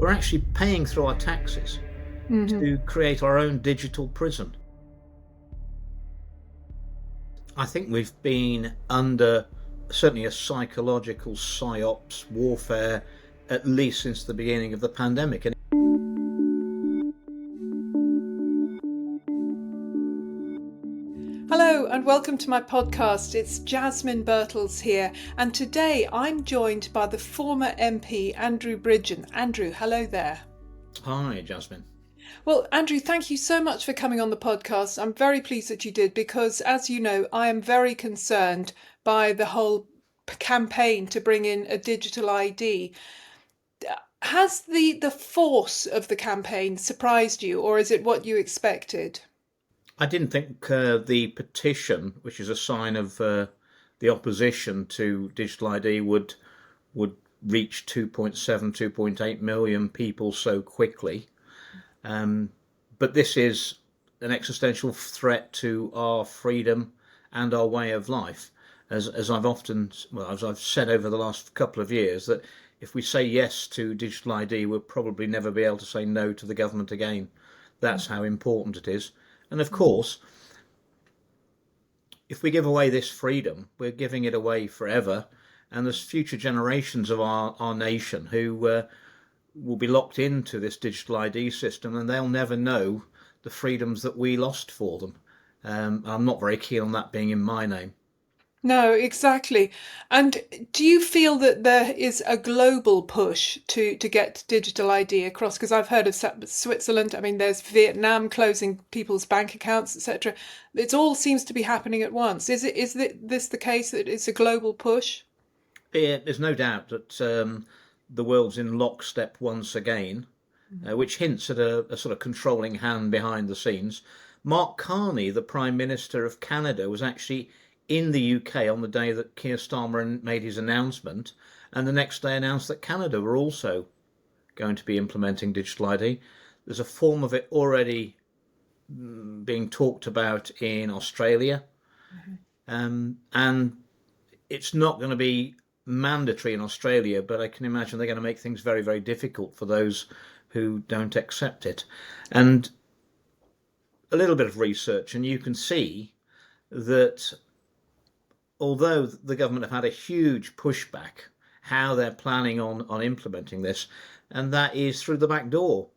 we're actually paying through our taxes Hmm. to create our own digital prison. I think we've been under certainly a psychological psyops warfare at least since the beginning of the pandemic. And Hello and welcome to my podcast. It's Jasmine Birtles here, and today I'm joined by the former MP Andrew Bridgen. Andrew, hello there. hi, Jasmine. Well, Andrew, thank you so much for coming on the podcast. I'm very pleased that you did because, as you know, I am very concerned by the whole campaign to bring in a digital ID. Has the force of the campaign surprised you, or is it what you expected? I didn't think the petition, which is a sign of the opposition to digital ID, would reach 2.7, 2.8 million people so quickly. But this is an existential threat to our freedom and our way of life. As I've said over the last couple of years, that if we say yes to digital ID, we'll probably never be able to say no to the government again. That's how important it is. And of course, if we give away this freedom, we're giving it away forever. And there's future generations of our nation who will be locked into this digital ID system, and they'll never know the freedoms that we lost for them. I'm not very keen on that being in my name. No, exactly. And do you feel that there is a global push to get digital ID across? Because I've heard of Switzerland. I mean, there's Vietnam closing people's bank accounts, etc. It all seems to be happening at once. This the case that it's a global push? There's no doubt that the world's in lockstep once again, which hints at a sort of controlling hand behind the scenes. Mark Carney, the Prime Minister of Canada, was actually in the UK on the day that Keir Starmer made his announcement, and the next day announced that Canada were also going to be implementing digital ID. There's a form of it already being talked about in Australia, and it's not going to be mandatory in Australia, but I can imagine they're going to make things very, very difficult for those who don't accept it. And a little bit of research, and you can see that although the government have had a huge pushback, how they're planning on implementing this, and that is through the back door.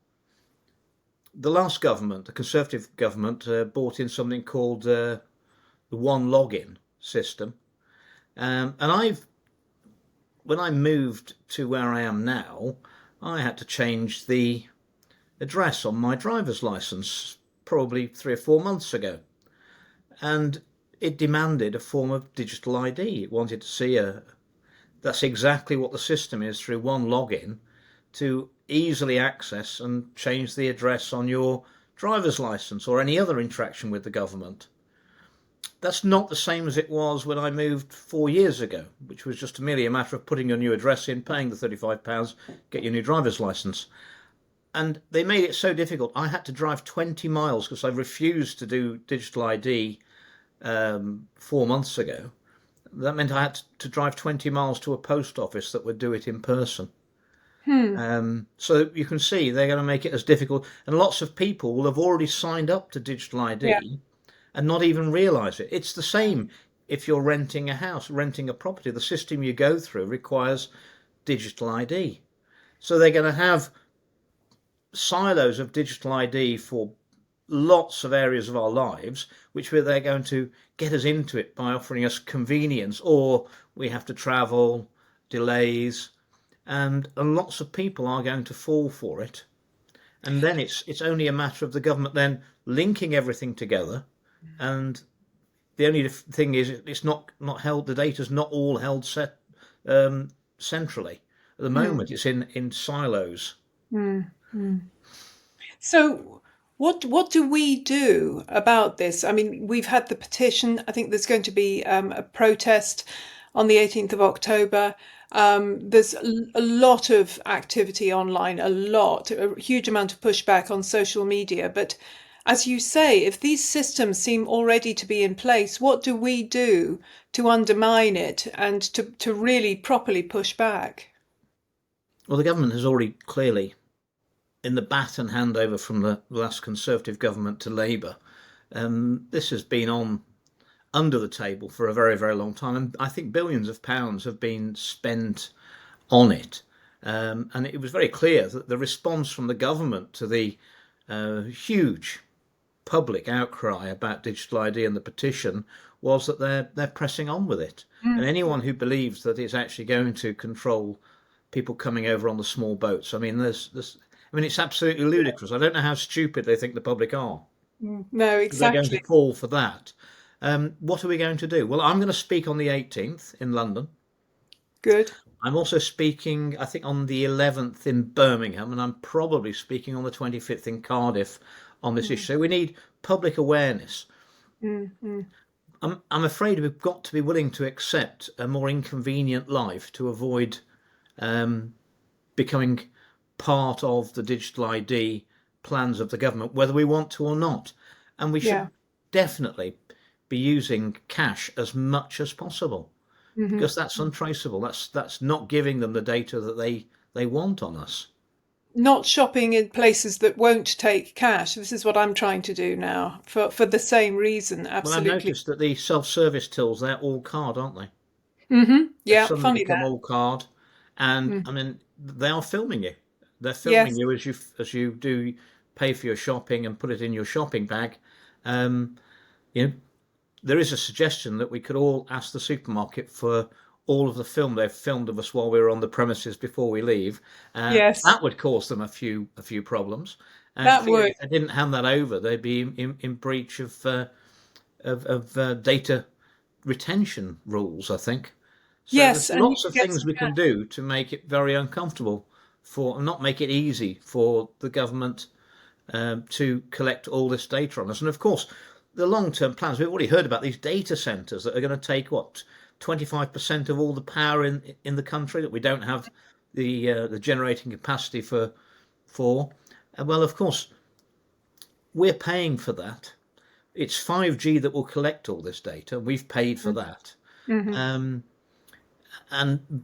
The last government, the Conservative government, brought in something called the one login system. And when I moved to where I am now, I had to change the address on my driver's license probably 3 or 4 months ago. And it demanded a form of digital ID. It wanted to see that's exactly what the system is through one login to easily access and change the address on your driver's license or any other interaction with the government. That's not the same as it was when I moved 4 years ago, which was just merely a matter of putting your new address in, paying the £35, get your new driver's license. And they made it so difficult. I had to drive 20 miles because I refused to do digital ID 4 months ago. That meant I had to drive 20 miles to a post office that would do it in person. Hmm. So you can see they're going to make it as difficult. And lots of people will have already signed up to digital Yeah. ID and not even realise it. It's the same if you're renting a house, renting a property. The system you go through requires digital ID. So they're going to have silos of digital ID for lots of areas of our lives, which they're going to get us into it by offering us convenience, or we have to travel, delays, and lots of people are going to fall for it. And then it's only a matter of the government then linking everything together. And the only thing is, it's not held. The data's not all held centrally. At the Hmm. moment, it's in silos. Hmm. Hmm. So, what do we do about this? I mean, we've had the petition. I think there's going to be a protest on the 18th of October. There's a lot of activity online, a huge amount of pushback on social media. But as you say, if these systems seem already to be in place, what do we do to undermine it and to really properly push back? Well, the government has already clearly in the baton handover from the last Conservative government to Labour, this has been on under the table for a very, very long time. And I think billions of pounds have been spent on it. And it was very clear that the response from the government to the huge public outcry about digital ID and the petition was that they're pressing on with it. And anyone who believes that it's actually going to control people coming over on the small boats, I mean, it's absolutely ludicrous. I don't know how stupid they think the public are. No, They're going to exactly. fall for that. What are we going to do? Well, I'm going to speak on the 18th in London. Good. I'm also speaking, I think, on the 11th in Birmingham, and I'm probably speaking on the 25th in Cardiff on this issue. So we need public awareness. I'm afraid we've got to be willing to accept a more inconvenient life to avoid becoming part of the digital ID plans of the government, whether we want to or not. And we Yeah. should definitely be using cash as much as possible because that's untraceable. That's not giving them the data that they want on us. Not shopping in places that won't take cash. This is what I'm trying to do now for the same reason. Well, I've Absolutely. noticed that the self-service tills, they're all card, aren't they? They've Yeah, suddenly funny become that. all card, and Mm. I mean they are filming you. They're filming Yes. you as you do pay for your shopping and put it in your shopping bag. Um, you know, there is a suggestion that we could all ask the supermarket for all of the film they've filmed of us while we were on the premises before we leave. Yes. That would cause them a few problems. And That clearly, would. if they didn't hand that over, they'd be in breach of data retention rules, I think. So there's Yes, and you lots can of get things some we cash. can do to make it very uncomfortable for, and not make it easy for the government to collect all this data on us. And of course, the long-term plans, we've already heard about these data centers that are going to take, what, 25% of all the power in the country, that we don't have the generating capacity for. And well, of course, we're paying for that. It's 5G that will collect all this data. We've paid for that. Hmm. Um, and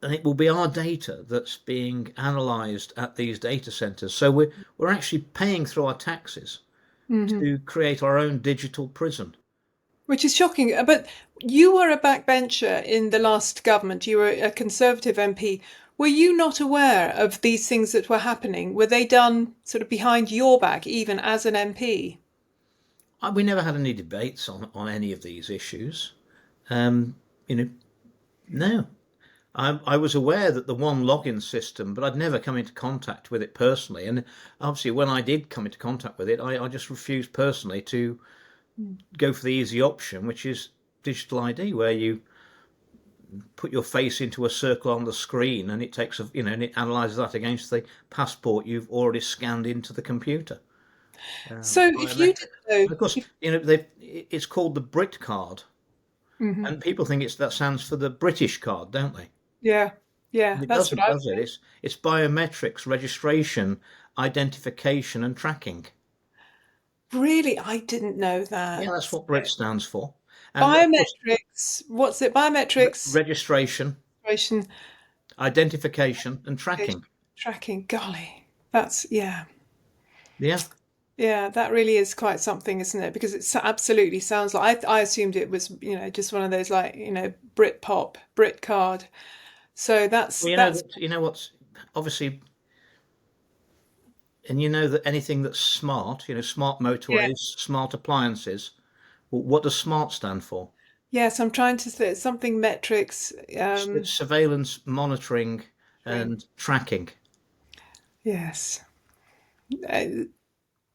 and it will be our data that's being analysed at these data centres. So we're actually paying through our taxes Hmm. to create our own digital prison. Which is shocking. But you were a backbencher in the last government. You were a Conservative MP. Were you not aware of these things that were happening? Were they done sort of behind your back, even as an MP? We never had any debates on any of these issues. Um, you know, no. I was aware that the one login system, but I'd never come into contact with it personally. And obviously, when I did come into contact with it, I just refused personally to go for the easy option, which is digital ID, where you put your face into a circle on the screen, and it takes and it analyzes that against the passport you've already scanned into the computer. So if you did know, Of course, if, it's called the Brit card, Mhm. and people think that stands for the British card, don't they? Yeah, yeah, It that's what doesn't, I does it? It's biometrics, registration, identification, and tracking. really, I didn't know Yeah, that. that's what Brit stands for. And of course, Biometrics, what's it? Biometrics, registration, registration, identification, and tracking. tracking. Golly, that's, yeah. Yeah. Yeah, that really is quite something, isn't it? Because it absolutely sounds like I assumed it was, just one of those like, Brit pop, Brit card. So that's Well, that's what's obviously, and you know that anything that's smart, smart yeah. motorways, smart appliances. Well, what does smart stand for? Yes, I'm trying to say something metrics. It's surveillance, monitoring, Ring. and tracking. Yes. Uh,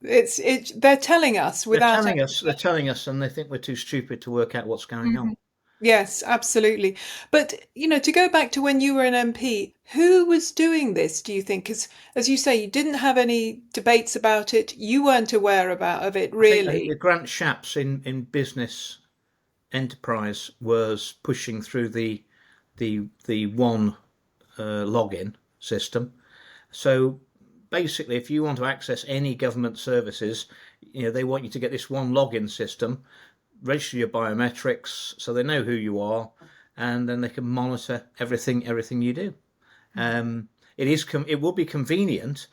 they're telling us They're without telling us, they're actually. telling us, and they think we're too stupid to work out what's going on. Yes, absolutely. But, to go back to when you were an MP, who was doing this, do you think? Because, as you say, you didn't have any debates about it. You weren't aware of it, I think really. the Grant Shapps in business enterprise was pushing through the one login system. So basically, if you want to access any government services, they want you to get this one login system, register your biometrics, so they know who you are, and then they can monitor everything you do. Um, it will be convenient,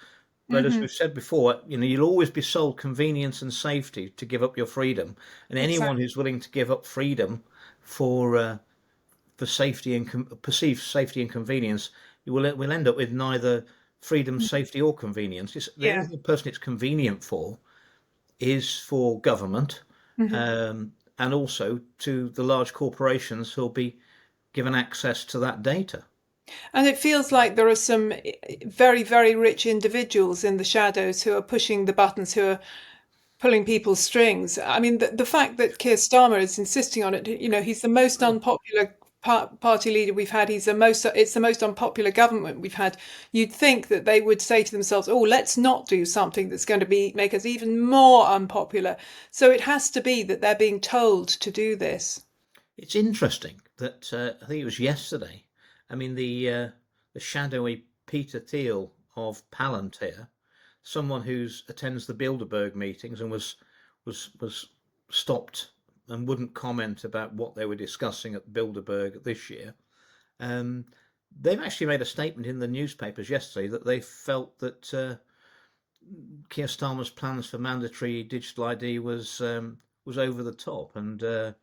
But as Hmm. we've said before, you'll always be sold convenience and safety to give up your freedom, and anyone Exactly. who's willing to give up freedom for safety and perceived safety and convenience, you will end up with neither freedom, safety, or convenience. The Yeah. only person it's convenient for is for government, Hmm. and also to the large corporations who'll be given access to that data. And it feels like there are some very, very rich individuals in the shadows who are pushing the buttons, who are pulling people's strings. I mean, the fact that Keir Starmer is insisting on it, he's the most unpopular party leader we've had. It's the most unpopular government we've had. You'd think that they would say to themselves, "Oh, let's not do something that's going to make us even more unpopular." So it has to be that they're being told to do this. It's interesting that I think it was yesterday. I mean, the shadowy Peter Thiel of Palantir, someone who attends the Bilderberg meetings and was stopped and wouldn't comment about what they were discussing at Bilderberg this year. Um, they've actually made a statement in the newspapers yesterday that they felt that Keir Starmer's plans for mandatory digital ID was over the top, and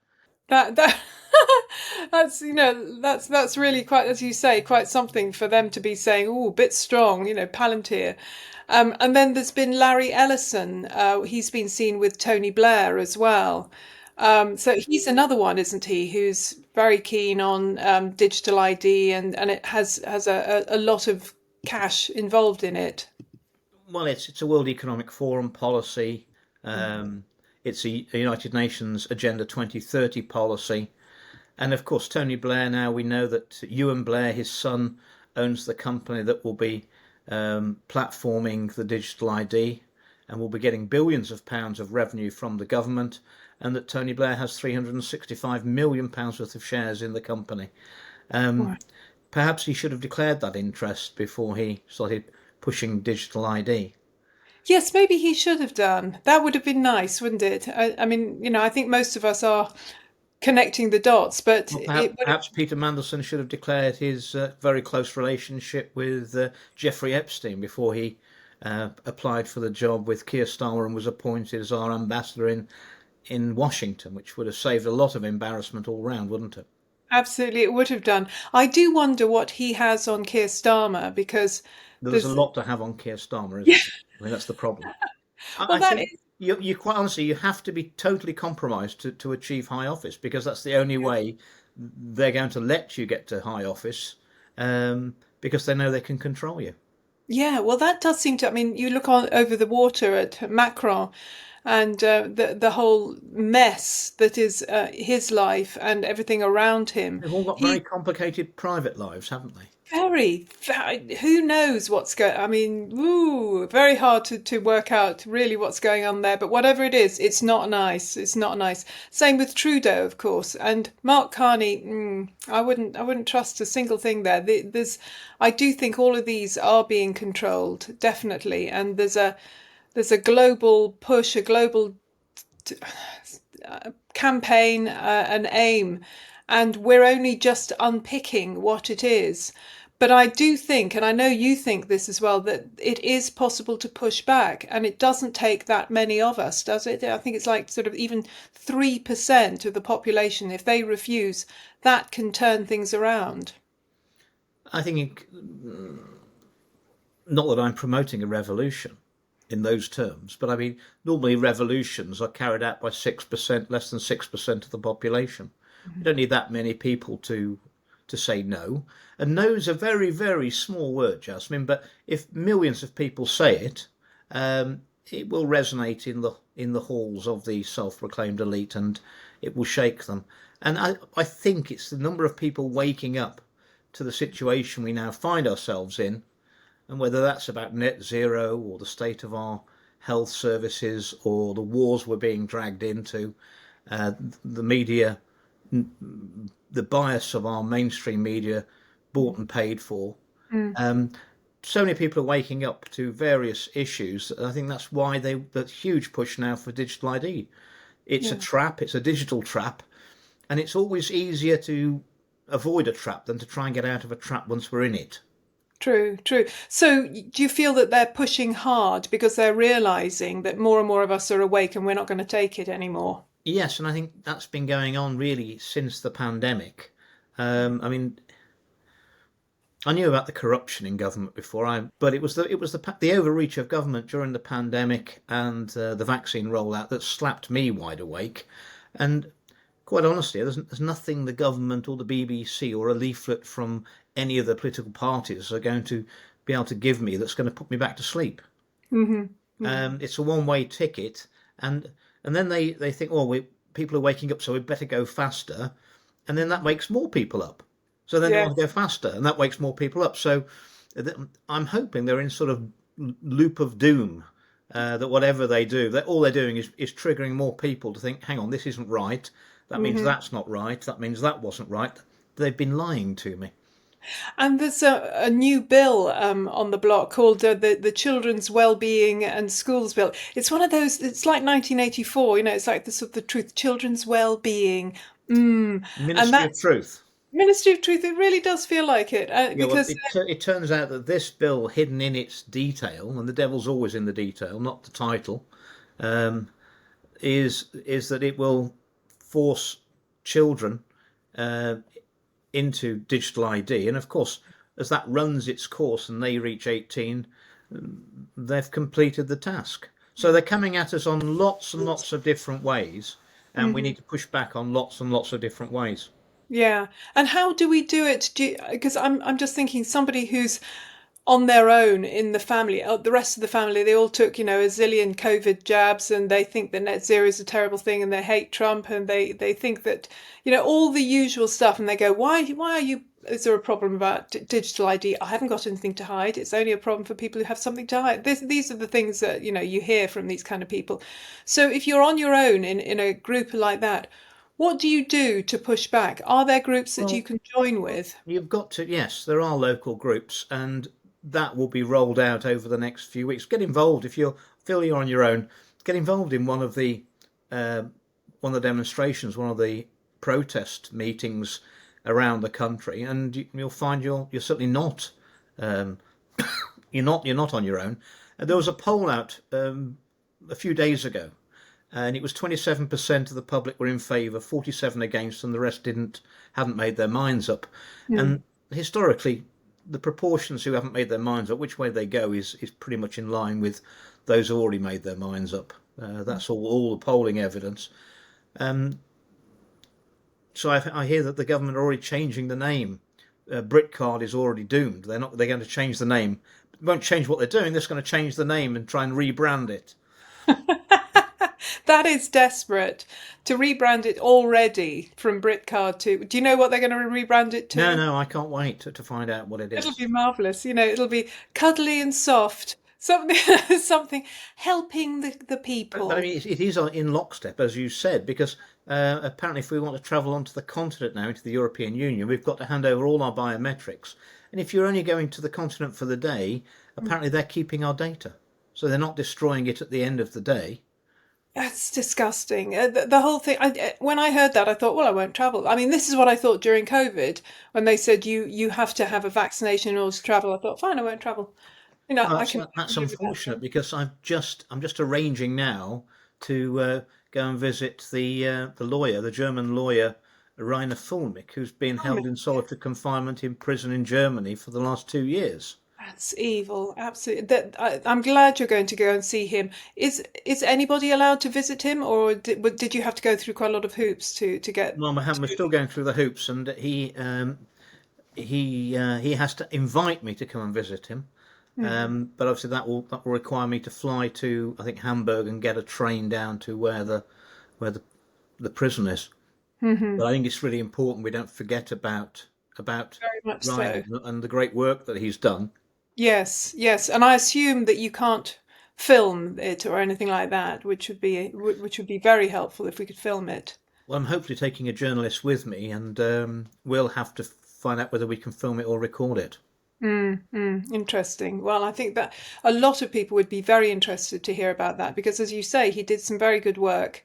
That that's that's really quite, as you say, quite something for them to be saying. Oh, a bit strong, Palantir. And then there's been Larry Ellison. He's been seen with Tony Blair as well. So he's another one, isn't he? Who's very keen on digital ID, and it has a lot of cash involved in it. well, it's a World Economic Forum policy. Um, it's a United Nations Agenda 2030 policy. And of course, Tony Blair, now we know that Ewan Blair, his son, owns the company that will be platforming the digital ID and will be getting billions of pounds of revenue from the government, and that Tony Blair has £365 million worth of shares in the company. Um, Right. Perhaps he should have declared that interest before he started pushing digital ID. Yes, maybe he should have done. That would have been nice, wouldn't it? I mean, I think most of us are connecting the dots, but Well, it would perhaps Peter Mandelson should have declared his very close relationship with Jeffrey Epstein before he applied for the job with Keir Starmer and was appointed as our ambassador in Washington, which would have saved a lot of embarrassment all round, wouldn't it? absolutely, it would have done. I do wonder what he has on Keir Starmer because There's a there's, lot to have on Keir Starmer, yeah, isn't there? I mean, that's the problem. I well, that think is, you quite honestly, you have to be totally compromised to achieve high office, because that's the only way they're going to let you get to high office, because they know they can control you. yeah, well, that does seem to, I mean, you look on over the water at Macron and the whole mess that is his life and everything around him. They've all got very He complicated private lives, haven't they? who knows what's going, I mean, ooh, very hard to work out really what's going on there. But whatever it is, it's not nice. It's not nice. Same with Trudeau, of course, and Mark Carney. I wouldn't trust a single thing there. I do think all of these are being controlled, definitely, and there's a global push, a global campaign, an aim, and we're only just unpicking what it is. But I do think, and I know you think this as well, that it is possible to push back, and it doesn't take that many of us, does it? I think it's like sort of even 3% of the population, if they refuse, that can turn things around. I think, not that I'm promoting a revolution in those terms, but I mean, normally revolutions are carried out by 6%, less than 6% of the population. We don't need that many people to say no. And no is a very, very small word, Jasmine, but if millions of people say it, it will resonate in the halls of the self-proclaimed elite, and it will shake them. And I think it's the number of people waking up to the situation we now find ourselves in, and whether that's about net zero or the state of our health services or the wars we're being dragged into, the media, the bias of our mainstream media, bought and paid for. Mm, Um, so many people are waking up to various issues. I think that's why the huge push now for digital ID. It's a yeah. trap. It's a digital trap, and it's always easier to avoid a trap than to try and get out of a trap once we're in it. True, true. So do you feel that they're pushing hard because they're realizing that more and more of us are awake and we're not going to take it anymore? Yes, and I think that's been going on really since the pandemic. I mean, I knew about the corruption in government before, but it was the overreach of government during the pandemic and the vaccine rollout that slapped me wide awake. And quite honestly, there's nothing the government or the BBC or a leaflet from any of the political parties are going to be able to give me that's going to put me back to sleep. Hmm. Hmm. It's a one-way ticket, and then they think, oh, people are waking up, so we better go faster, and then that wakes more people up. So then they want to go Yes. faster, and that wakes more people up. So I'm hoping they're in sort of loop of doom. That whatever they do, that all they're doing is triggering more people to think, hang on, this isn't right. That means Hmm. that's not right. That means that wasn't right. They've been lying to me. And there's a new bill on the block called the Children's Wellbeing and Schools Bill. It's one of those. It's like 1984. You know, it's like the sort of the truth, children's well-being. And Ministry of that's Truth. Ministry of Truth. It really does feel like it Yeah, well, because it turns out that this bill, hidden in its detail, and the devil's always in the detail, not the title, um, is that it will force children uh, into digital ID, and of course, as that runs its course and they reach 18, they've completed the task. So they're coming at us on lots and lots of different ways, and we Mhm. need to push back on lots and lots of different ways. Yeah. And how do we do it? Because I'm just thinking somebody who's on their own in the family. The rest of the family, they all took, a zillion COVID jabs and they think that net zero is a terrible thing and they hate Trump and they think that, all the usual stuff. And they go, why are you, is there a problem about digital ID? I haven't got anything to hide. It's only a problem for people who have something to hide. These are the things that, you hear from these kind of people. So if you're on your own in a group like that, what do you do to push back? Are there groups that you Well, can join with? you've got to, yes, there are local groups, and that will be rolled out over the next few weeks. Get involved if you feel you're on your own. Get involved in uh, one of the demonstrations, one of the protest meetings around the country, and you'll find you're certainly not um, you're not on your own. There was a poll out a few days ago, and it was 27% of the public were in favour, 47 against, and the rest hadn't made their minds up. Hmm. And historically, the proportions who haven't made their minds up, which way they go, is pretty much in line with those who already made their minds up. That's all the polling evidence. Um, so I hear that the government are already changing the name. Britcard is already doomed. They're going to change the name. It won't change what they're doing. They're just going to change the name and try and rebrand it. That is desperate to rebrand it already from Britcard to. Do you know what they're going to rebrand it No, to? no, I can't wait to find out what it It'll is. be marvelous. It'll be cuddly and soft. Something, something helping the But I people. mean, it is in lockstep, as you said, because apparently, if we want to travel onto the continent now, into the European Union, we've got to hand over all our biometrics. And if you're only going to the continent for the day, apparently they're keeping our data. So they're not destroying it at the end of the day. That's disgusting. The whole thing. When I heard that, I thought, well, I won't travel. I mean, this is what I thought during COVID when they said you have to have a vaccination in order to travel. I thought, fine, I won't travel. Well, I that's can that's live without unfortunate them. because I'm just arranging now to go and visit the lawyer, the German lawyer Rainer Fulmich, who's been Oh, held in solitary confinement in prison in Germany for the last 2 years. that's evil. Absolutely. I'm glad you're going to go and see him. Is anybody allowed to visit him, or did you have to go through quite a lot of hoops to get Well, we're to? still going through the hoops, and he has to invite me to come and visit him. Hmm. But obviously that will require me to fly to, I think, Hamburg and get a train down to where the prison is. Hmm. But I think it's really important we don't forget about Very much Ryan so. and the great work that he's done. Yes, yes. And I assume that you can't film it or anything like that, which would be very helpful if we could film it. Well, I'm hopefully taking a journalist with me, and we'll have to find out whether we can film it or record it. Interesting. Well, I think that a lot of people would be very interested to hear about that because, as you say, he did some very good work.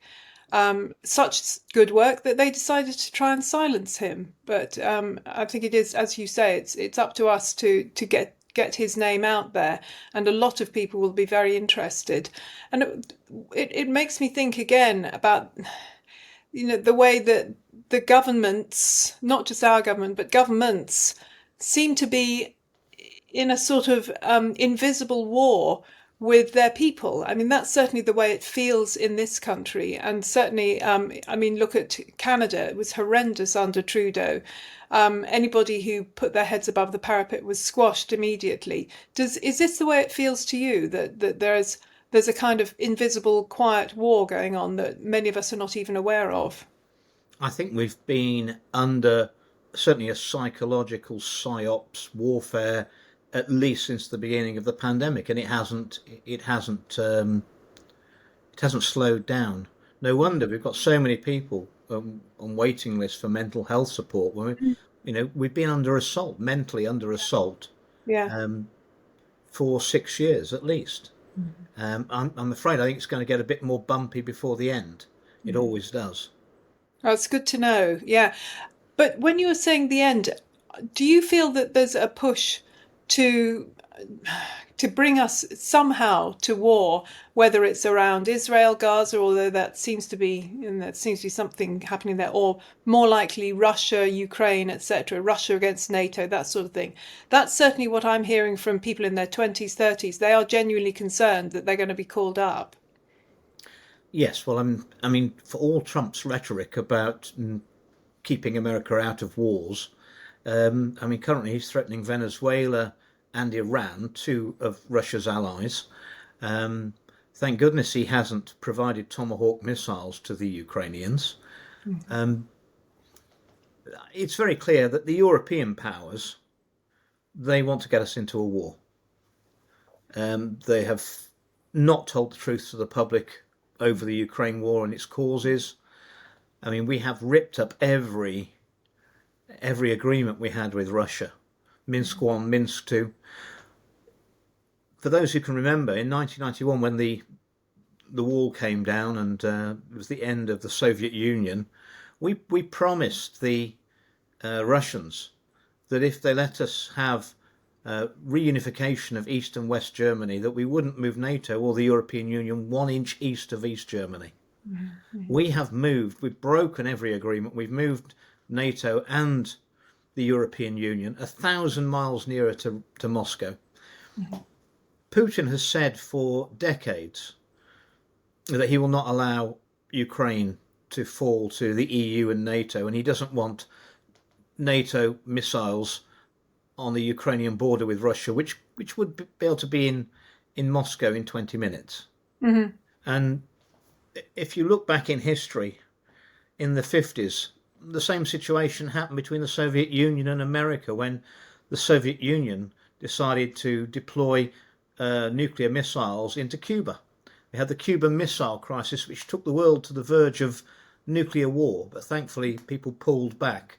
Such good work that they decided to try and silence him. But I think it is, as you say, it's up to us to get get his name out there, and a lot of people will be very interested. And it makes me think again about, the way that the governments, not just our government, but governments, seem to be in a sort of invisible war with their people. I mean, that's certainly the way it feels in this country. And certainly, I mean, look at Canada. It was horrendous under Trudeau. Anybody who put their heads above the parapet was squashed immediately. Is this the way it feels to you, that there's a kind of invisible, quiet war going on that many of us are not even aware of? I think we've been under certainly a psychological psyops warfare at least since the beginning of the pandemic, and it hasn't slowed down. No wonder we've got so many people on waiting lists for mental health support. We've been under assault, mentally under assault, Yeah. for 6 years at least. I'm afraid I think it's going to get a bit more bumpy before the end. It always does. That's good to know. Yeah. But when you were saying the end, do you feel that there's a push to bring us somehow to war, whether it's around Israel, Gaza, although that seems to be, something happening there, or more likely Russia, Ukraine, etc., Russia against NATO, that sort of thing? That's certainly what I'm hearing from people in their 20s, 30s. They are genuinely concerned that they're going to be called up. Yes, well, I mean, for all Trump's rhetoric about keeping America out of wars, I mean, currently he's threatening Venezuela and Iran, two of Russia's allies. Thank goodness he hasn't provided Tomahawk missiles to the Ukrainians. It's very clear that the European powers, they want to get us into a war. They have not told the truth to the public over the Ukraine war and its causes. I mean, we have ripped up every agreement we had with Russia. Minsk 1, Minsk 2. For those who can remember, in 1991, when the wall came down and it was the end of the Soviet Union, we promised the Russians that if they let us have reunification of East and West Germany, that we wouldn't move NATO or the European Union 1 inch east of East Germany. We've broken every agreement. We've moved NATO and the European Union 1,000 miles nearer to Moscow. Putin has said for decades that he will not allow Ukraine to fall to the EU and NATO, and he doesn't want NATO missiles on the Ukrainian border with Russia, which would be able to be in Moscow in 20 minutes. And if you look back in history, in the 50s, the same situation happened between the Soviet Union and America when the Soviet Union decided to deploy nuclear missiles into Cuba. We had the Cuban Missile Crisis, which took the world to the verge of nuclear war, but thankfully people pulled back.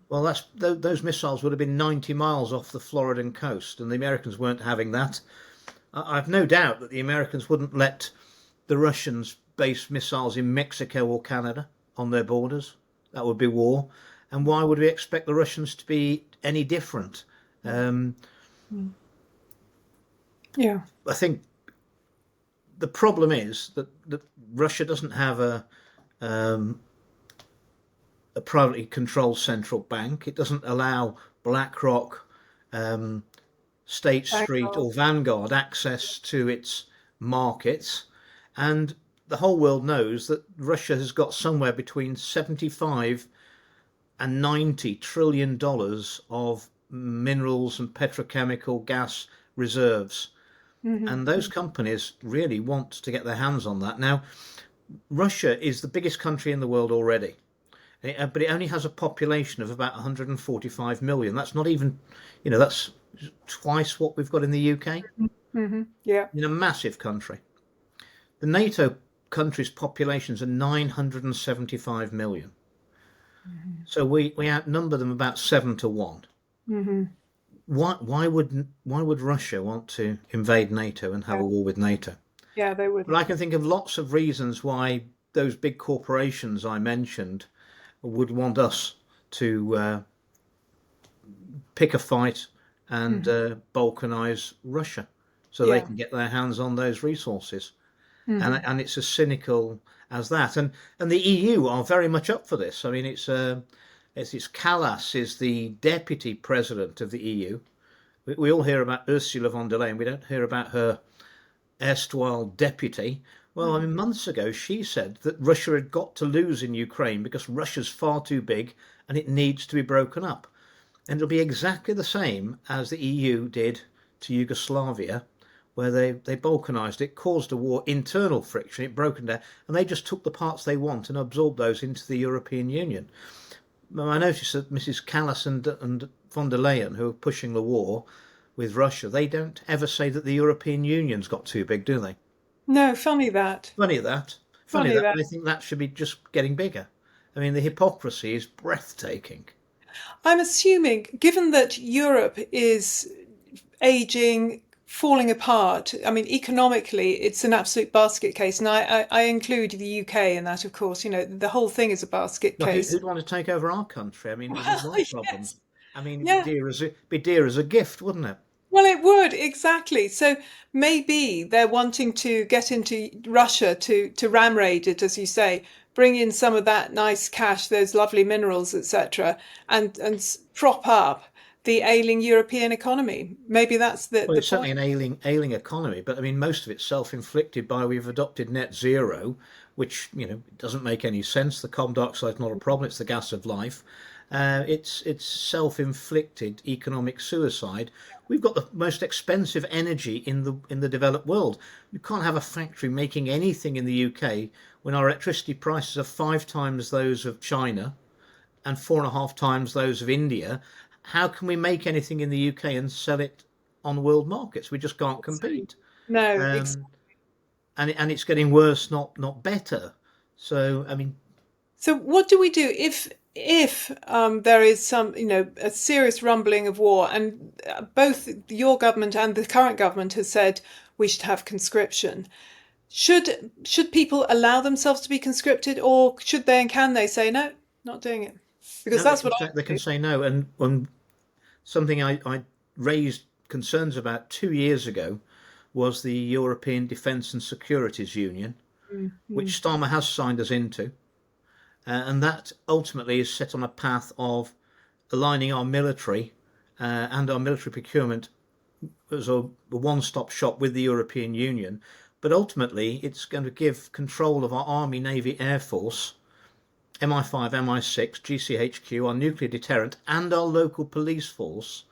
Well, those missiles would have been 90 miles off the Floridan coast, and the Americans weren't having that. I've no doubt that the Americans wouldn't let the Russians base missiles in Mexico or Canada on their borders. That would be war. And why would we expect the Russians to be any different? Yeah. I think the problem is that Russia doesn't have a privately controlled central bank. It doesn't allow BlackRock, State Street or Vanguard access to its markets. And the whole world knows that Russia has got somewhere between 75 and 90 trillion dollars of minerals and petrochemical gas reserves. And those companies really want to get their hands on that. Now, Russia is the biggest country in the world already, but it only has a population of about 145 million. That's not even, that's twice what we've got in the UK. Yeah. In a massive country. The NATO countries' populations are 975 million. So we outnumber them about 7 to 1. Why would Russia want to invade NATO and have a war with NATO? Yeah, they would. But I can think of lots of reasons why those big corporations I mentioned would want us to pick a fight and balkanize Russia so they Yeah. can get their hands on those resources. Hmm. And it's as cynical as that. And the EU are very much up for this. I mean, it's Callas is the deputy president of the EU. We all hear about Ursula von der Leyen. We don't hear about her erstwhile deputy. Well, I mean, months ago she said that Russia had got to lose in Ukraine because Russia's far too big and it needs to be broken up. And it'll be exactly the same as the EU did to Yugoslavia, where they balkanized it, caused a war, internal friction, it broke down, and they just took the parts they want and absorbed those into the European Union. I noticed that Mrs. Callas and von der Leyen, who are pushing the war with Russia, they don't ever say that the European Union's got too big, do they? No, funny that. Funny that. Funny Funny that. that. But I think that should be just getting bigger. I mean, the hypocrisy is breathtaking. I'm assuming, given that Europe is aging, falling apart, I mean, economically, it's an absolute basket case. And I include the UK in that, of course. You know, the whole thing is a basket Well, case. who'd want to take over our country? I mean, with Well, our yes. problems. I mean, it'd Yeah. be dear as a gift, wouldn't it? Well, it would, exactly. So maybe they're wanting to get into Russia to ram raid it, as you say, bring in some of that nice cash, those lovely minerals, etc., and prop up the ailing European economy. Maybe that's Well, the it's certainly point. an ailing economy, but I mean, most of it's self-inflicted by we've adopted net zero, which doesn't make any sense. The carbon dioxide's not a problem; it's the gas of life. It's self-inflicted economic suicide. We've got the most expensive energy in the developed world. You can't have a factory making anything in the UK when our electricity prices are 5 times those of China and 4.5 times those of India. How can we make anything in the UK and sell it on world markets? We just can't compete. No, Um, and it's getting worse, not better. So I mean, so what do we do if there is some, a serious rumbling of war, and both your government and the current government has said we should have conscription? Should people allow themselves to be conscripted, or should they and can they say no, not doing it? Because no, they that's can what I say, they can do. say no. And something I raised concerns about 2 years ago was the European Defence and Securities Union, Mm-hmm. which Starmer has signed us into, and that ultimately is set on a path of aligning our military and our military procurement as a one-stop shop with the European Union. But ultimately, it's going to give control of our Army, Navy, Air Force, MI5, MI6, GCHQ, our nuclear deterrent, and our local police force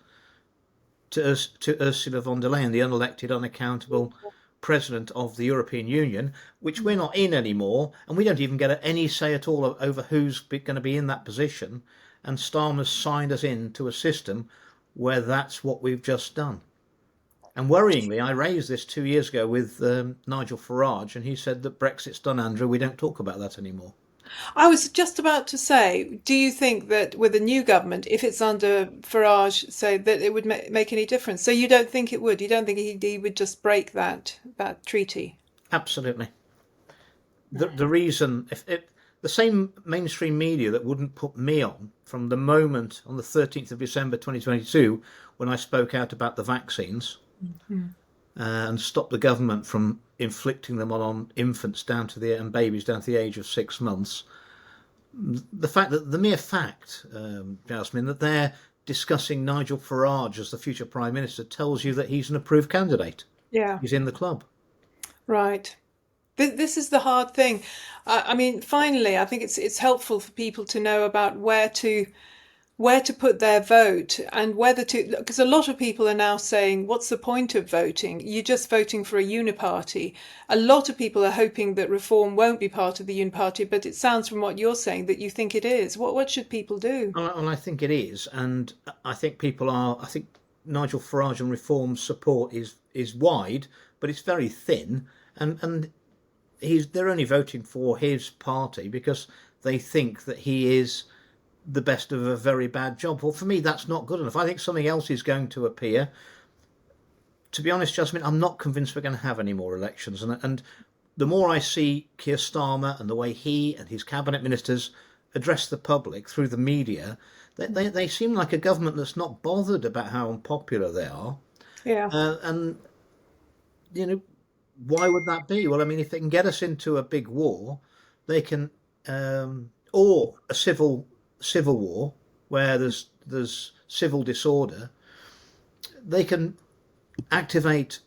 to Ursula von der Leyen, the unelected, unaccountable president of the European Union, which we're not in anymore, and we don't even get any say at all over who's going to be in that position. And Starmer's signed us into a system where that's what we've just done. And worryingly, I raised this 2 years ago with Nigel Farage, and he said that Brexit's done, Andrew. We don't talk about that anymore. I was just about to say, do you think that with a new government, if it's under Farage, say that it would make any difference? So you don't think it would? You don't think he would just break that treaty? Absolutely. The reason, if the same mainstream media that wouldn't put me on from the moment on the 13th of December 2022 when I spoke out about the vaccines and stopped the government from inflicting them on infants down to the and babies down to the age of 6 months. The mere fact, Jasmine, that they're discussing Nigel Farage as the future Prime Minister tells you that he's an approved candidate. Yeah, He's in the club. right. This is the hard thing. I mean, finally, I think it's helpful for people to know about where to put their vote and whether to, because a lot of people are now saying, what's the point of voting? You're just voting for a uniparty. A lot of people are hoping that reform won't be part of the uniparty, but it sounds from what you're saying that you think it is. What should people do? Well, I think it is, and I think people are. I think Nigel Farage and Reform support is wide, but it's very thin, and they're only voting for his party because they think that he is the best of a very bad job. Well, for me, that's not good enough. I think something else is going to appear. To be honest, Jasmine, I'm not convinced we're going to have any more elections, and the more I see Keir Starmer and the way he and his cabinet ministers address the public through the media, they seem like a government that's not bothered about how unpopular they are. Yeah. And, you know, why would that be? Well, I mean, if they can get us into a big war, they can, or a civil war where there's civil disorder, they can activate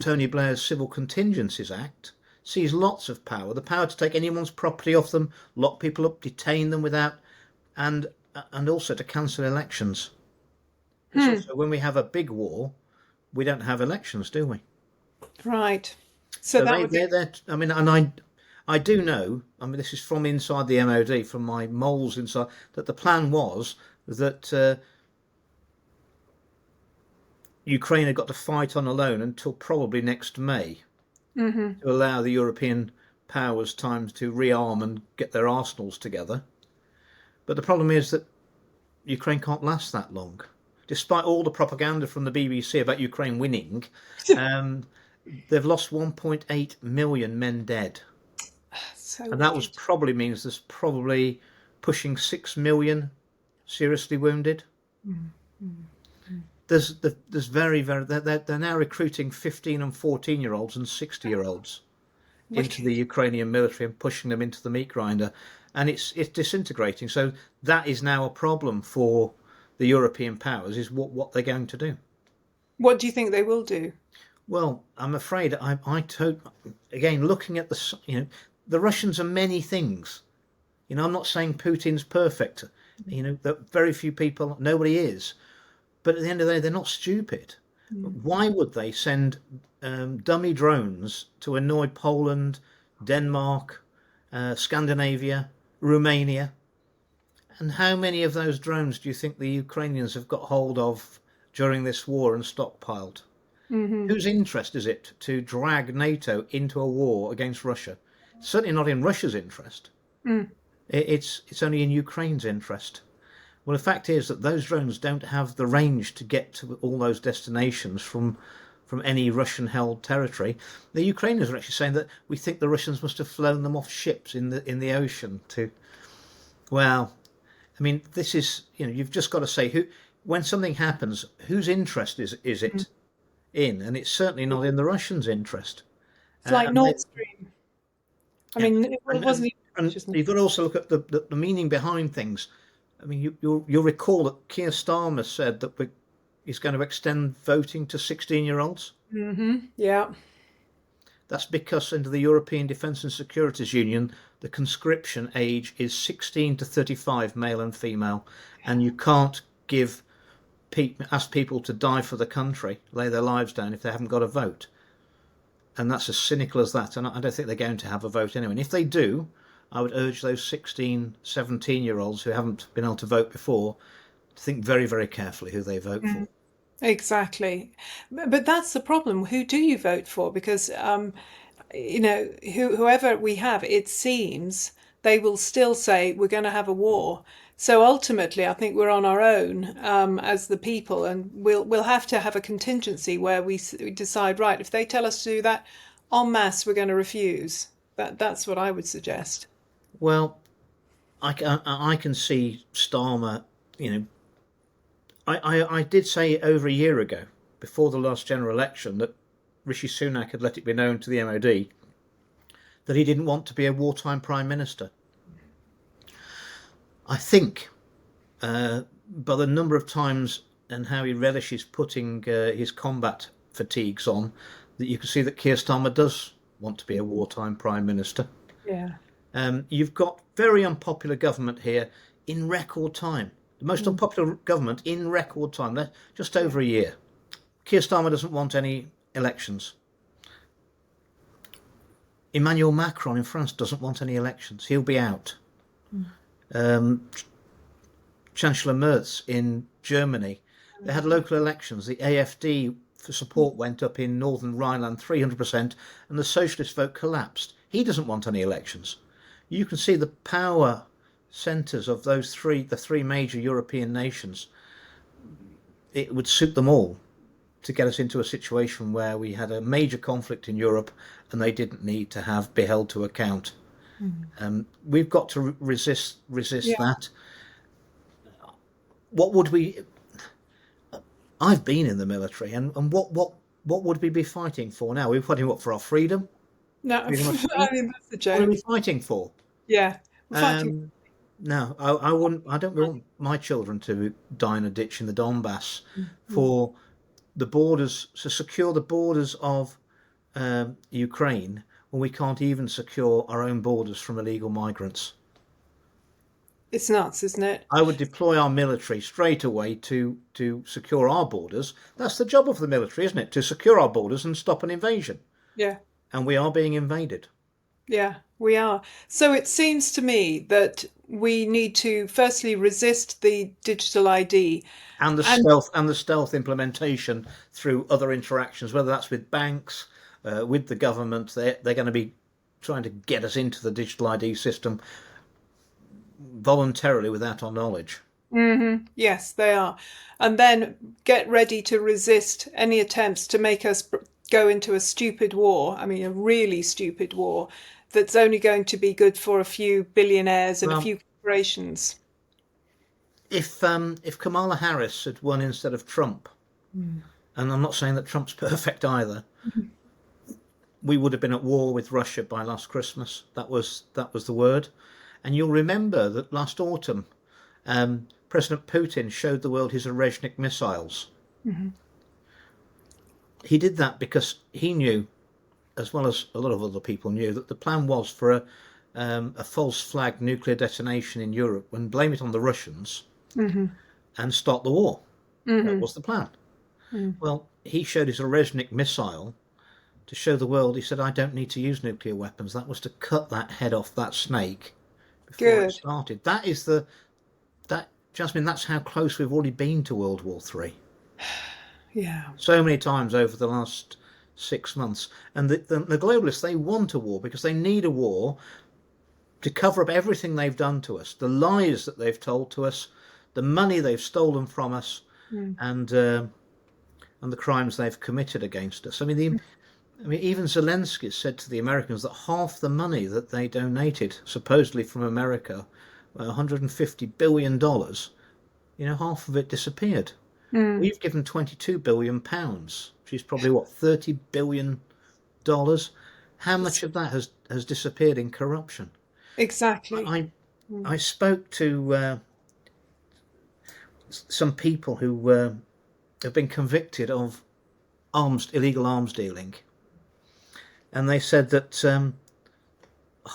Tony Blair's Civil Contingencies Act, sees lots of power, the power to take anyone's property off them, lock people up, detain them without, and also to cancel elections. It's also when we have a big war, we don't have elections, do we? Right. So So that would be. they're I mean, and I do know, I mean, this is from inside the MOD, from my moles inside, that the plan was that Ukraine had got to fight on alone until probably next May to allow the European powers time to rearm and get their arsenals together. But the problem is that Ukraine can't last that long. Despite all the propaganda from the BBC about Ukraine winning, um, they've lost 1.8 million men dead. So And that was wicked. probably means there's probably pushing 6 million seriously wounded. There's very they're now recruiting 15 and 14-year-olds and 60-year-olds into the Wicked. Ukrainian military and pushing them into the meat grinder, and it's disintegrating. So that is now a problem for the European powers. Is what they're going to do. What do you think they will do? Well, I'm afraid again looking at the Russians are many things. I'm not saying Putin's perfect. That very few people, nobody is. But at the end of the day, they're not stupid. Why would they send dummy drones to annoy Poland, Denmark, Scandinavia, Romania? And how many of those drones do you think the Ukrainians have got hold of during this war and stockpiled? Whose interest is it to drag NATO into a war against Russia? Certainly not in Russia's interest. It's only in Ukraine's interest. Well, the fact is that those drones don't have the range to get to all those destinations from any Russian-held territory. The Ukrainians are actually saying that we think the Russians must have flown them off ships in the ocean to. Well, I mean, this is you've just got to say when something happens, whose interest is it in? And it's certainly not in the Russians' interest. It's like And they, Nord Stream. I yeah, mean, it wasn't even and Russia's. you've got to also look at the meaning behind things. I mean, you'll recall that Keir Starmer said that he's going to extend voting to 16-year-olds. Yeah. That's because under the European Defence and Securities Union, the conscription age is 16 to 35, male and female, and you can't ask people to die for the country, lay their lives down if they haven't got a vote. And that's as cynical as that. And I don't think they're going to have a vote anyway. And if they do, I would urge those 16, 17-year-olds who haven't been able to vote before to think very, very carefully who they vote for. Exactly. But that's the problem. Who do you vote for? Because, whoever we have, it seems they will still say we're going to have a war. So ultimately, I think we're on our own as the people, and we'll have to have a contingency where we decide, right, if they tell us to do that en masse, we're going to refuse. That's what I would suggest. Well, I can see Starmer, I did say over a year ago, before the last general election, that Rishi Sunak had let it be known to the MOD that he didn't want to be a wartime Prime Minister. I think, by the number of times and how he relishes putting his combat fatigues on, that you can see that Keir Starmer does want to be a wartime Prime Minister. Yeah. You've got very unpopular government here in record time. The most unpopular government in record time, just over a year. Keir Starmer doesn't want any elections. Emmanuel Macron in France doesn't want any elections. He'll be out. Chancellor Merz in Germany, they had local elections. The AfD for support went up in northern Rhineland 300%, and the socialist vote collapsed. He doesn't want any elections. You can see the power centres of the three major European nations. It would suit them all to get us into a situation where we had a major conflict in Europe and they didn't need to be held to account. We've got to resist Yeah. that. What would we? I've been in the military, and what would we be fighting for now? We're fighting what, for our freedom, No, freedom of I speech. mean that's a What are joke. we fighting for? Yeah, we're fighting. Um, no, I wouldn't. I don't want my children to die in a ditch in the Donbass Mm. for the borders, to secure the borders of Ukraine when we can't even secure our own borders from illegal migrants. It's nuts, isn't it? I would deploy our military straight away to secure our borders. That's the job of the military, isn't it? To secure our borders and stop an invasion. Yeah. And we are being invaded. Yeah, we are. So it seems to me that we need to firstly resist the digital ID. And And the stealth implementation through other interactions, whether that's with banks, with the government. They're going to be trying to get us into the digital ID system voluntarily without our knowledge. yes, they are. And then get ready to resist any attempts to make us go into a stupid war. I mean, a really stupid war that's only going to be good for a few billionaires and a Well, few corporations. if Kamala Harris had won instead of Trump, and I'm not saying that Trump's perfect either, we would have been at war with Russia by last Christmas. That was the word. And you'll remember that last autumn, President Putin showed the world his Erosion missiles. He did that because he knew, as well as a lot of other people knew, that the plan was for a false flag nuclear detonation in Europe and blame it on the Russians and start the war. That was the plan. Well, he showed his Erosion missile to show the world. He said, I don't need to use nuclear weapons. That was to cut that head off that snake before it Good. started. That Jasmine, that's how close we've already been to World War Three. Yeah. So many times over the last 6 months. And the globalists, they want a war because they need a war to cover up everything they've done to us, the lies that they've told to us, the money they've stolen from us, and the crimes they've committed against us. I mean, even Zelensky said to the Americans that half the money that they donated, supposedly from America, $150 billion, half of it disappeared. We've given £22 billion, which is probably what, $30 billion. How much of that has disappeared in corruption? Exactly. I spoke to some people who have been convicted of illegal arms dealing, and they said that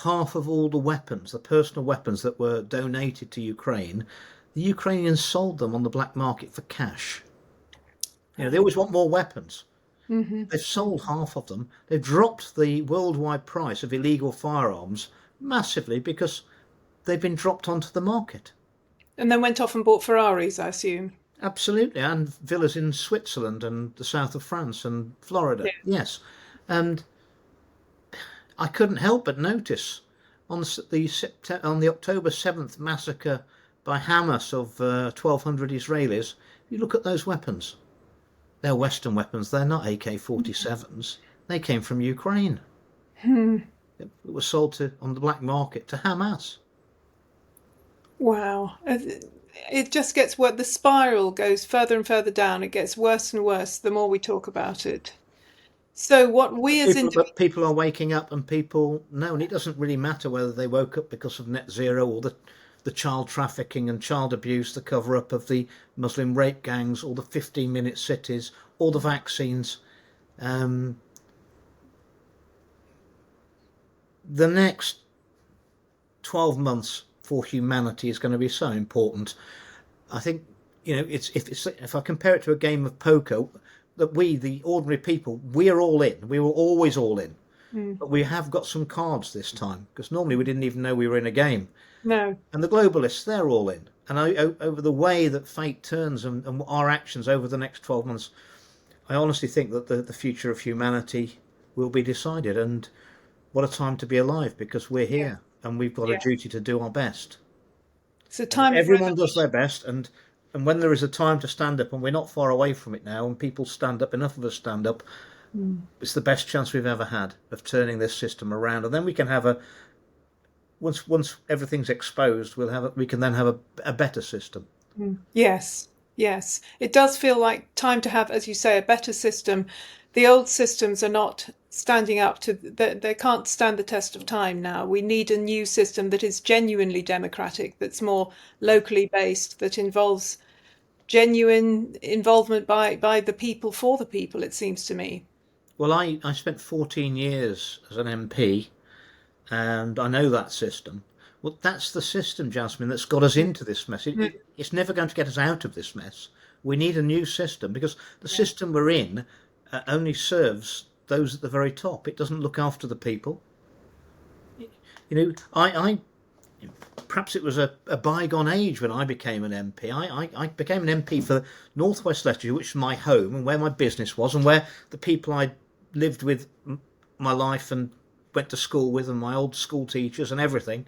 half of all the weapons, the personal weapons that were donated to Ukraine, the Ukrainians sold them on the black market for cash. They always want more weapons. They've sold half of them. They've dropped the worldwide price of illegal firearms massively because they've been dropped onto the market. And then went off and bought Ferraris, I assume. Absolutely, and villas in Switzerland and the south of France and Florida. Yeah. Yes, and I couldn't help but notice on the October 7th massacre by Hamas of 1,200 Israelis. You look at those weapons. They're Western weapons. They're not AK-47s. They came from Ukraine. It was sold on the black market to Hamas. Wow. It just gets worse. The spiral goes further and further down. It gets worse and worse the more we talk about it. So what we as But individuals, people are waking up, and people know, and it doesn't really matter whether they woke up because of net zero or the child trafficking and child abuse, the cover up of the Muslim rape gangs, or the 15-minute cities, or the vaccines. The next 12 months for humanity is going to be so important. I think, if I compare it to a game of poker, that we, the ordinary people, we are all in. We were always all in. But we have got some cards this time, because normally we didn't even know we were in a game. no, And the globalists, they're all in. And over the way that fate turns and our actions over the next 12 months, I honestly think that the future of humanity will be decided. And what a time to be alive, because we're yeah, here and we've got a yeah. duty to do our best. It's a And time of everyone does revolution. their best. And when there is a time to stand up, and we're not far away from it now, and people stand up, enough of us stand up, it's the best chance we've ever had of turning this system around. And then we can have once everything's exposed, we can then have a better system. Yes, yes. It does feel like time to have, as you say, a better system. The old systems are not standing up to, they can't stand the test of time now. We need a new system that is genuinely democratic, that's more locally based, that involves genuine involvement by the people for the people, it seems to me. Well, I spent 14 years as an MP, and I know that system. Well, that's the system, Jasmine, that's got us into this mess. It's never going to get us out of this mess. We need a new system because the Yeah. system we're in only serves those at the very top. It doesn't look after the people. You know, I perhaps it was a bygone age when I became an MP. I became an MP for North West Leicestershire, which is my home and where my business was, and where the people I lived with my life and went to school with, and my old school teachers and everything.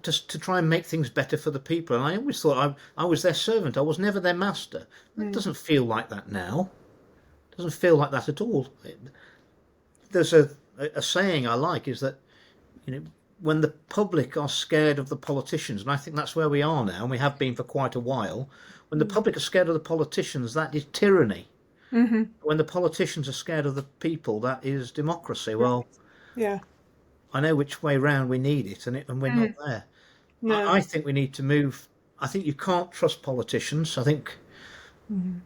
Just to try and make things better for the people, and I always thought I was their servant. I was never their master. It Mm. doesn't feel like that now. It doesn't feel like that at all. There's a saying I like is that when the public are scared of the politicians, and I think that's where we are now, and we have been for quite a while. When the public are scared of the politicians, that is tyranny. Mm-hmm. When the politicians are scared of the people, that is democracy. Well, Yeah. I know which way round we need it, and we're not Mm. there. No. I think we need to move. I think you can't trust politicians. I think Mm.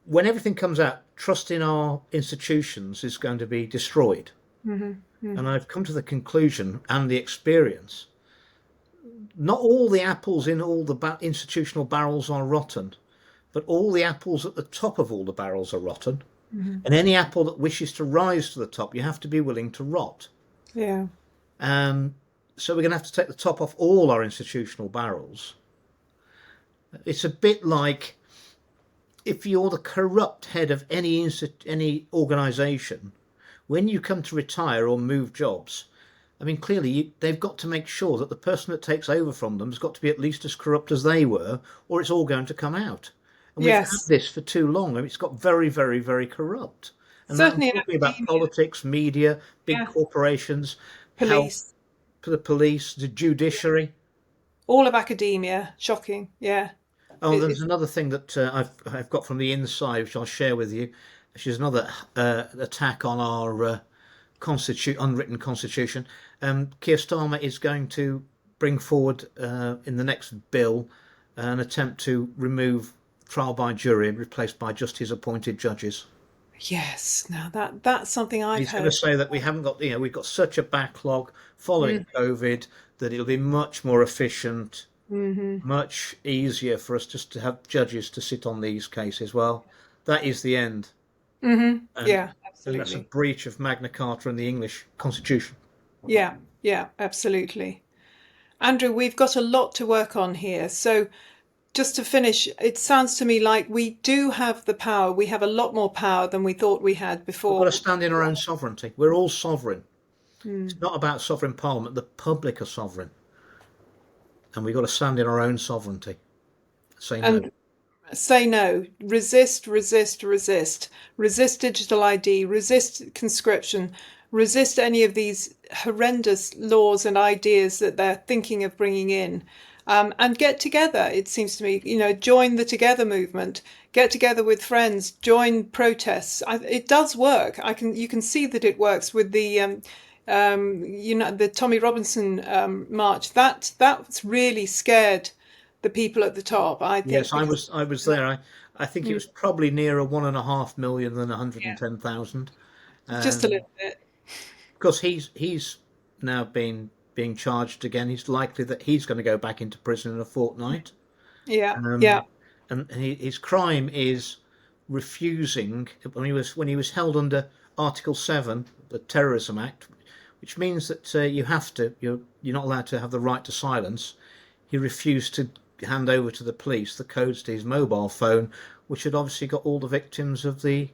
when everything comes out, trust in our institutions is going to be destroyed. Mm-hmm. And I've come to the conclusion and the experience. Not all the apples in all the institutional barrels are rotten, but all the apples at the top of all the barrels are rotten. Mm-hmm. And any apple that wishes to rise to the top, you have to be willing to rot. Yeah. So we're going to have to take the top off all our institutional barrels. It's a bit like if you're the corrupt head of any organisation, when you come to retire or move jobs, I mean, clearly they've got to make sure that the person that takes over from them has got to be at least as corrupt as they were, or it's all going to come out. And we've had Yes. this for too long. I mean, it's got very, very, very corrupt. And that I'm Certainly in talking about academia. politics, media, big Yeah. corporations, health, Police. the police, the judiciary. All of academia. Shocking. Yeah. Oh, there's It's another thing that I've got from the inside, which I'll share with you, which is another attack on our unwritten constitution. Keir Starmer is going to bring forward in the next bill an attempt to remove trial by jury and replaced by just his appointed judges. yes. Now that's something I've He's going to heard. say that we haven't got, we've got such a backlog following Mm. COVID that it'll be much more efficient, Mm-hmm. much easier for us just to have judges to sit on these cases. Well, that is the end. Mm-hmm. And, Yeah. and that's a Absolutely. breach of Magna Carta and the English Constitution. Yeah. Yeah. Absolutely. Andrew, we've got a lot to work on here. So just to finish, it sounds to me like we do have the power. We have a lot more power than we thought we had We've got to before. stand in our own sovereignty. We're all sovereign. It's Mm. not about sovereign parliament. The public are sovereign. And we've got to stand in our own sovereignty. Say no. And say no. Resist, resist, resist. Resist digital ID. Resist conscription. Resist any of these horrendous laws and ideas that they're thinking of bringing in. And get together. It seems to me, join the Together movement. Get together with friends. Join protests. It does work. You can see that it works with the Tommy Robinson march. That's really scared the people at the top. I Yes, think because I was there. I think it mm, was probably nearer 1.5 million than yeah, 110,000. just a Um, little bit. because he's now being charged again. He's likely that he's going to go back into prison in a fortnight. Yeah, yeah, Um, and his crime is refusing when he was held under Article 7, the Terrorism Act, which means that you're not allowed to have the right to silence. He refused to hand over to the police the codes to his mobile phone, which had obviously got all the victims of the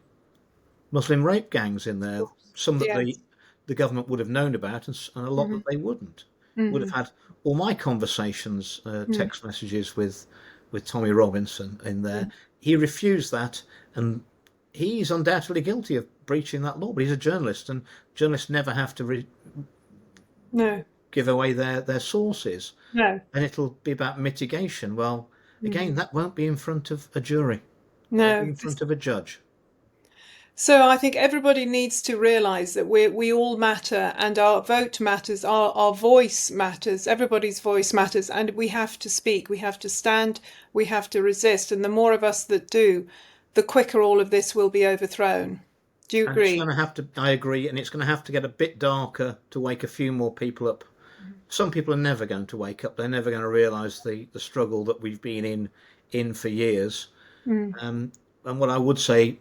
Muslim rape gangs in there. Some that yes. the government would have known about, and a lot Hmm. that they wouldn't. Would have Hmm. had all my conversations, text messages with Tommy Robinson in there. He refused that, and he's undoubtedly guilty of breaching that law. But he's a journalist, and journalists never have to No, give away their sources, No. and it'll be about mitigation. Well, again, Mm. that won't be in front of a jury. That'll be No. in front of a judge. So I think everybody needs to realise that we all matter, and our vote matters, our voice matters, everybody's voice matters, and we have to speak, we have to stand, we have to resist, and the more of us that do, the quicker all of this will be overthrown. Do you And it's agree? going to have to, I agree, and it's going to have to get a bit darker to wake a few more people up. Some people are never going to wake up. They're never going to realise the struggle that we've been in for years. Mm. And what I would say,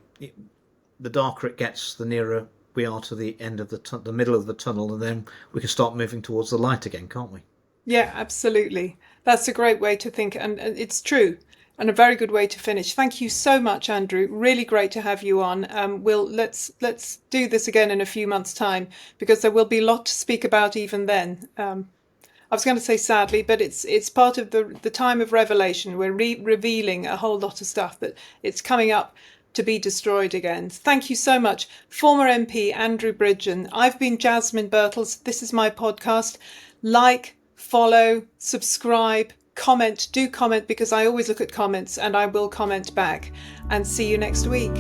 the darker it gets, the nearer we are to the end of the middle of the tunnel, and then we can start moving towards the light again, can't we? Yeah, absolutely. That's a great way to think, and it's true, and a very good way to finish. Thank you so much, Andrew. Really great to have you on. Let's do this again in a few months' time, because there will be a lot to speak about even then. I was going to say sadly, but it's part of the time of revelation. We're revealing a whole lot of stuff that it's coming up to be destroyed again. Thank you so much. Former MP Andrew Bridgen. I've been Jasmine Birtles. This is my podcast. Like, follow, subscribe, comment. Do comment, because I always look at comments and I will comment back. And see you next week.